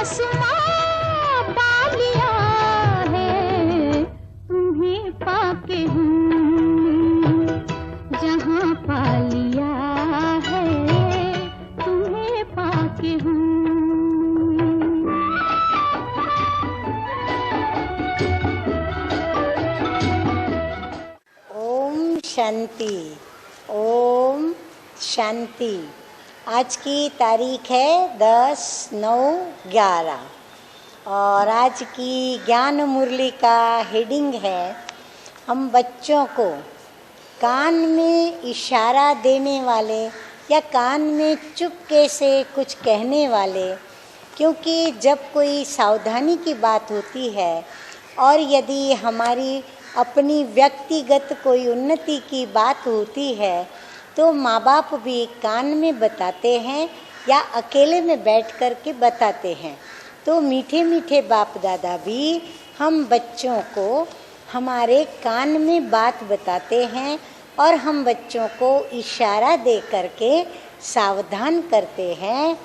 आसमां पा लिया है तुम्हें पाके हमने, जहां पा लिया है तुम्हें पाके हमने। ओम शांति, ओम शांति। आज की तारीख है 10/9/11 और आज की ज्ञान मुरली का हेडिंग है, हम बच्चों को कान में इशारा देने वाले या कान में चुपके से कुछ कहने वाले, क्योंकि जब कोई सावधानी की बात होती है और यदि हमारी अपनी व्यक्तिगत कोई उन्नति की बात होती है तो माँ बाप भी कान में बताते हैं या अकेले में बैठ कर के बताते हैं। तो मीठे मीठे बाप दादा भी हम बच्चों को हमारे कान में बात बताते हैं और हम बच्चों को इशारा दे करके सावधान करते हैं।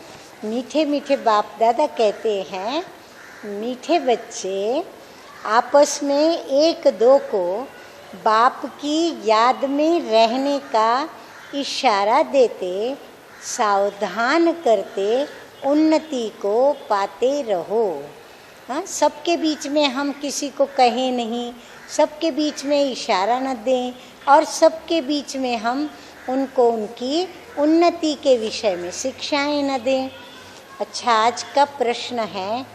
मीठे मीठे बाप दादा कहते हैं, मीठे बच्चे आपस में एक दो को बाप की याद में रहने का इशारा देते, सावधान करते, उन्नति को पाते रहो। हाँ, सबके बीच में हम किसी को कहें नहीं, सबके बीच में इशारा न दें और सबके बीच में हम उनको उनकी उन्नति के विषय में शिक्षाएं न दें। अच्छा, आज का प्रश्न है,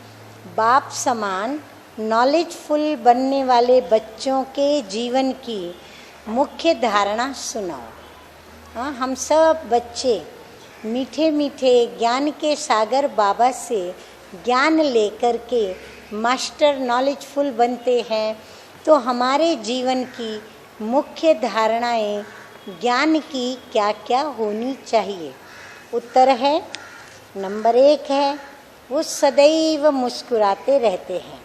बाप समान नॉलेजफुल बनने वाले बच्चों के जीवन की मुख्य धारणा सुनाओ। हाँ, हम सब बच्चे मीठे मीठे ज्ञान के सागर बाबा से ज्ञान लेकर के मास्टर नॉलेजफुल बनते हैं, तो हमारे जीवन की मुख्य धारणाएं ज्ञान की क्या क्या होनी चाहिए। उत्तर है, नंबर 1 है वो सदैव मुस्कुराते रहते हैं।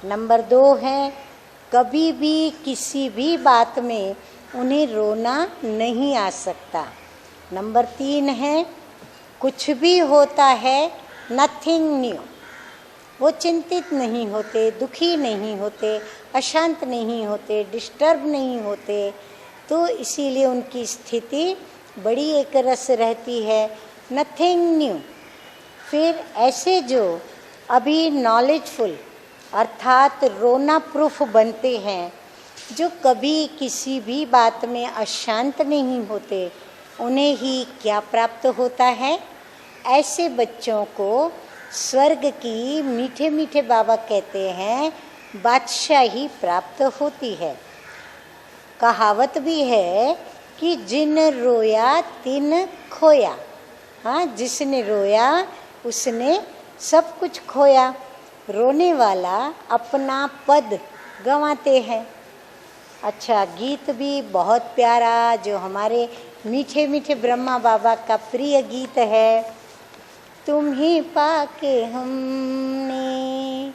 नंबर 2 है कभी भी किसी भी बात में उन्हें रोना नहीं आ सकता। नंबर 3 है कुछ भी होता है नथिंग न्यू, वो चिंतित नहीं होते, दुखी नहीं होते, अशांत नहीं होते, डिस्टर्ब नहीं होते, तो इसीलिए उनकी स्थिति बड़ी एक रस रहती है, नथिंग न्यू। फिर ऐसे जो अभी नॉलेजफुल अर्थात रोना प्रूफ बनते हैं, जो कभी किसी भी बात में अशांत नहीं होते, उन्हें ही क्या प्राप्त होता है? ऐसे बच्चों को स्वर्ग की मीठे मीठे बाबा कहते हैं बादशाही प्राप्त होती है। कहावत भी है कि जिन रोया तिन खोया। हाँ, जिसने रोया उसने सब कुछ खोया। रोने वाला अपना पद गंवाते हैं। अच्छा, गीत भी बहुत प्यारा जो हमारे मीठे मीठे ब्रह्मा बाबा का प्रिय गीत है, तुम्हें पाके हमने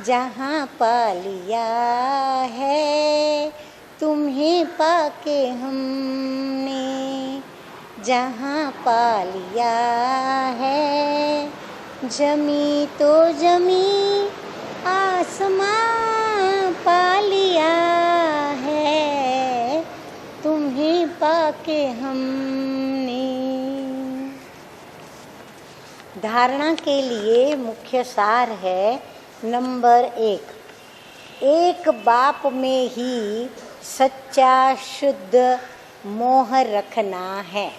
जहाँ पा लिया है, तुम्हें पाके हमने जहाँ पा लिया है, जमी तो जमी आसमां पा लिया है, तुम्हें पाके हमने। धारणा के लिए मुख्य सार है, नंबर 1, एक बाप में ही सच्चा शुद्ध मोह रखना है।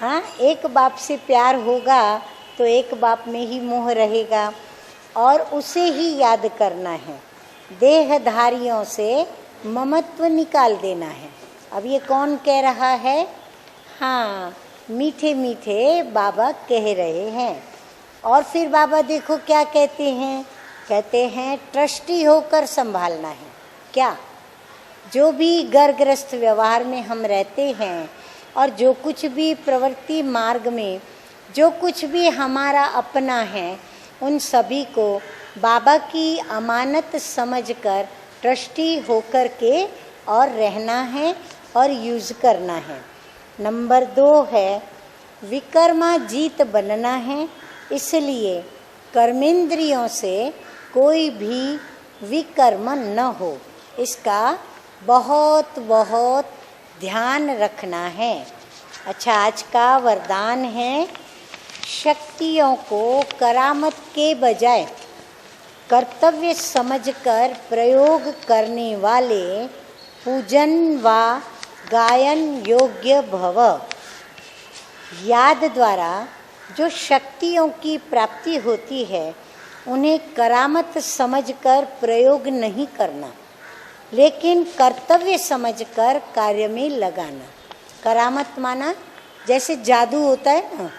हाँ, एक बाप से प्यार होगा तो एक बाप में ही मोह रहेगा और उसे ही याद करना है। देहधारियों से ममत्व निकाल देना है। अब ये कौन कह रहा है? हाँ, मीठे मीठे बाबा कह रहे हैं। और फिर बाबा देखो क्या कहते हैं, कहते हैं ट्रस्टी होकर संभालना है। क्या? जो भी गर्भग्रस्त व्यवहार में हम रहते हैं और जो कुछ भी प्रवृत्ति मार्ग में जो कुछ भी हमारा अपना है, उन सभी को बाबा की अमानत समझकर ट्रस्टी होकर के और रहना है और यूज़ करना है। नंबर 2 है विकर्मा जीत बनना है, इसलिए कर्मेंद्रियों से कोई भी विकर्म न हो, इसका बहुत बहुत ध्यान रखना है। अच्छा, आज का वरदान है, शक्तियों को करामत के बजाय कर्तव्य समझकर प्रयोग करने वाले पूजन व गायन योग्य भव। याद द्वारा जो शक्तियों की प्राप्ति होती है उन्हें करामत समझकर प्रयोग नहीं करना, लेकिन कर्तव्य समझकर कार्य में लगाना। करामत माना जैसे जादू होता है ना,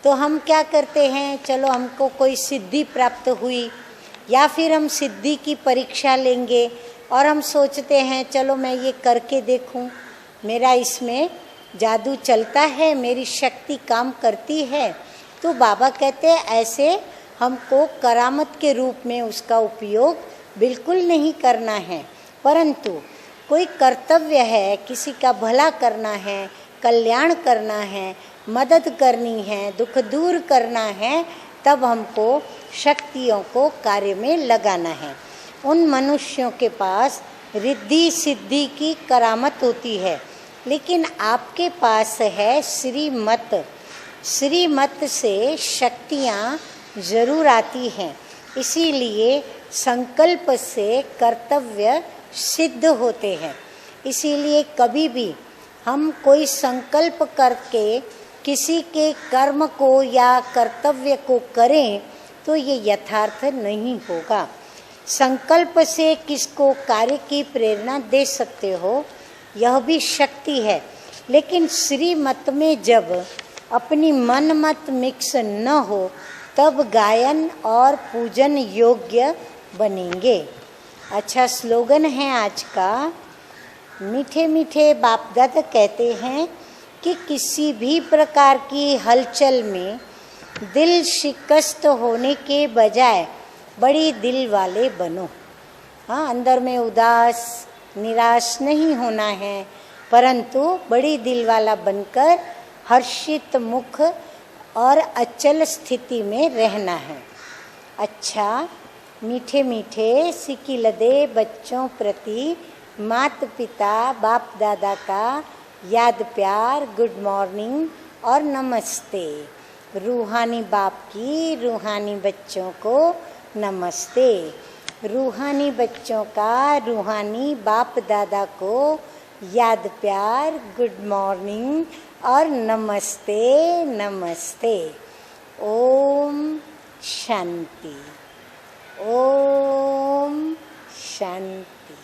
तो हम क्या करते हैं, चलो हमको कोई सिद्धि प्राप्त हुई या फिर हम सिद्धि की परीक्षा लेंगे और हम सोचते हैं चलो मैं ये करके देखूं, मेरा इसमें जादू चलता है, मेरी शक्ति काम करती है। तो बाबा कहते हैं ऐसे हमको करामत के रूप में उसका उपयोग बिल्कुल नहीं करना है, परंतु कोई कर्तव्य है, किसी का भला करना है, कल्याण करना है, मदद करनी है, दुख दूर करना है, तब हमको शक्तियों को कार्य में लगाना है। उन मनुष्यों के पास रिद्धि सिद्धि की करामत होती है, लेकिन आपके पास है श्रीमत। श्रीमत से शक्तियाँ जरूर आती हैं, इसीलिए संकल्प से कर्तव्य सिद्ध होते हैं। इसीलिए कभी भी हम कोई संकल्प करके किसी के कर्म को या कर्तव्य को करें तो ये यथार्थ नहीं होगा। संकल्प से किसको कार्य की प्रेरणा दे सकते हो, यह भी शक्ति है, लेकिन श्रीमत में जब अपनी मन मत मिक्स न हो तब गायन और पूजन योग्य बनेंगे। अच्छा, स्लोगन है आज का, मीठे मीठे बाप दादा कहते हैं कि किसी भी प्रकार की हलचल में दिल शिकस्त होने के बजाय बड़ी दिल वाले बनो। हाँ, अंदर में उदास निराश नहीं होना है, परंतु बड़ी दिल वाला बनकर हर्षित मुख और अचल स्थिति में रहना है। अच्छा, मीठे मीठे सिकिलदे बच्चों प्रति माता पिता बाप दादा का याद प्यार, गुड मॉर्निंग और नमस्ते। रूहानी बाप की रूहानी बच्चों को नमस्ते। रूहानी बच्चों का रूहानी बाप दादा को याद प्यार, गुड मॉर्निंग और नमस्ते नमस्ते। ओम शांति, ओम शांति।